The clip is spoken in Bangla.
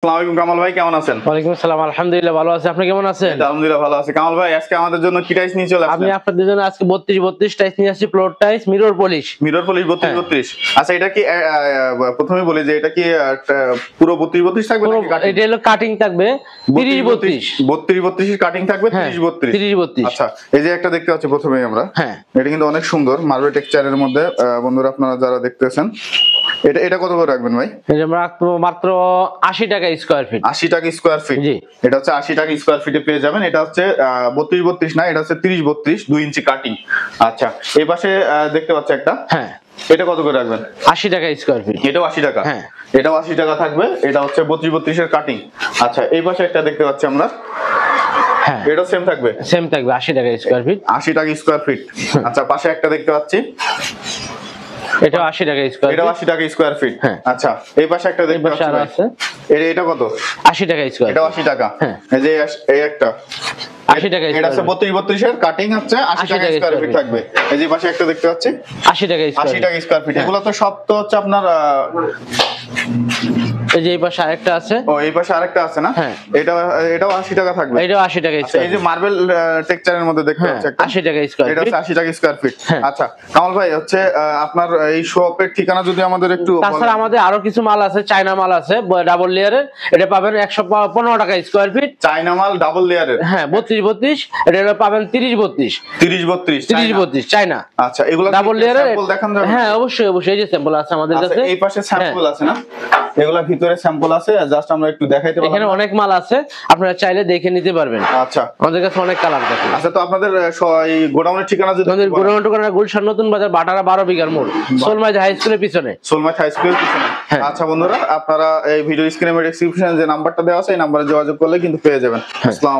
আসসালামু আলাইকুম কামাল ভাই, কেমন আছেন? ওয়ালাইকুম আসসালাম, আলহামদুলিল্লাহ ভালো আছি। আপনি কেমন আছেন? আলহামদুলিল্লাহ ভালো আছি। কামাল ভাই, আজকে আমাদের জন্য কি টাইস নিয়ে চলে আসলেন? আমি আপনাদের জন্য আজকে 32 টাইস নিয়ে আসছি, ফ্লোর টাইস, মিরর পলিশ। মিরর পলিশ 32 আচ্ছা, এটা কি প্রথমে বলি যে এটা কি পুরো 32 থাকবে নাকি কাটিং? এটা হলো কাটিং থাকবে 32 কাটিং থাকবে 30 32। আচ্ছা, এই যে একটা দেখতে পাচ্ছি প্রথমেই আমরা, হ্যাঁ এটা কিন্তু অনেক সুন্দর মার্বেল টেক্সচারের মধ্যে। বন্ধুরা আপনারা যারা দেখতেছেন, এটা কত করে রাখবেন ভাই? এটা মাত্র 80 টাকা স্কয়ার ফিট। 80 টাকা স্কয়ার ফিট। জি, এটা হচ্ছে 80 টাকা স্কয়ার ফিটে পেয়ে যাবেন। এটা হচ্ছে 32 না, এটা হচ্ছে 30 2 ইঞ্চি কাটিং। আচ্ছা, এই পাশে দেখতে পাচ্ছি একটা, হ্যাঁ এটা কত করে রাখবেন? 80 টাকা স্কয়ার ফিট। এটাও 80 টাকা। হ্যাঁ, এটাও 80 টাকা থাকবে। এটা হচ্ছে 32 এর কাটিং। আচ্ছা, এই পাশে একটা দেখতে পাচ্ছি আমরা, হ্যাঁ এটাও সেম থাকবে, সেম থাকবে 80 টাকা স্কয়ার ফিট। 80 টাকা স্কয়ার ফিট। আচ্ছা, পাশে একটা দেখতে পাচ্ছি, এটাও 80 টাকা স্কয়ার ফিট। এটাও 80 টাকা স্কয়ার ফিট। হ্যাঁ। আচ্ছা, এই পাশে একটা দেখতে পাচ্ছি ভাই, এটা কত? 80 টাকা স্কয়ার। এটাও 80 টাকা। হ্যাঁ। এই যে এই একটা 80 টাকা এটা হচ্ছে 32 এর কাটিং হচ্ছে 80 টাকা স্কয়ার ফিট থাকবে। এই যে পাশে একটা দেখতে পাচ্ছি 80 টাকা স্কয়ার 80 টাকা স্কয়ার ফিট। এগুলো তো সব তো হচ্ছে আপনার এই যে এই পাশে আরেকটা আছে। ও, এই পাশে আরেকটা আছে না? হ্যাঁ। এটাও 80 টাকা থাকবে। এটাও 80 টাকা আচ্ছা, স্কয়ার। এই যে মার্বেল টেক্সচারের মধ্যে দেখতে পাচ্ছি একটা, 80 টাকা স্কয়ার এটা ফিট। হচ্ছে 80 টাকা স্কয়ার ফিট। হ্যাঁ। আচ্ছা কামাল ভাই, হচ্ছে আপনার এই শপের ঠিকানা যদি আমাদের একটু তাছাড়া আমাদের আরো কিছু মাল আছে, চায়না মাল আছে ডাবল লেয়ারের, এটা পাবেন 115 টাকা স্কয়ার ফিট। চায়না মাল ডাবল লেয়ারের, হ্যাঁ 32 এটা পাবেন 30 32 চায়না। আচ্ছা, এগুলো ডাবল লেয়ারের স্যাম্পল দেখান যাবে? হ্যাঁ অবশ্যই অবশ্যই, এই যে স্যাম্পল আছে আমাদের আচ্ছা, কাছে। এই পাশে স্যাম্পল আছে না? এগুলা ভিতরে স্যাম্পল আছে, জাস্ট আমরা একটু দেখাইতে পারবো? এখানে অনেক মাল আছে, আপনারা চাইলে দেখে নিতে পারবেন। আচ্ছা আমাদের কাছে অনেক কালার আছে। আচ্ছা, তো আপনাদের এই গোডাউনের ঠিকানা যদি আমাদের গোডাউন ঠিকানা গুলশান নতুন বাজার, বাটারা 12 বিঘার মোড়, সোলমাইদ হাই স্কুলের পিছনে। সোলমাইদ হাই স্কুলের পিছনে। হ্যাঁ। আচ্ছা বন্ধুরা, আপনারা এই ভিডিও স্ক্রিনে ডেসক্রিপশনে যে নাম্বারটা দেওয়া আছে, এই নাম্বারে যোগাযোগ করলে কিন্তু পেয়ে যাবেন। আসসালাম।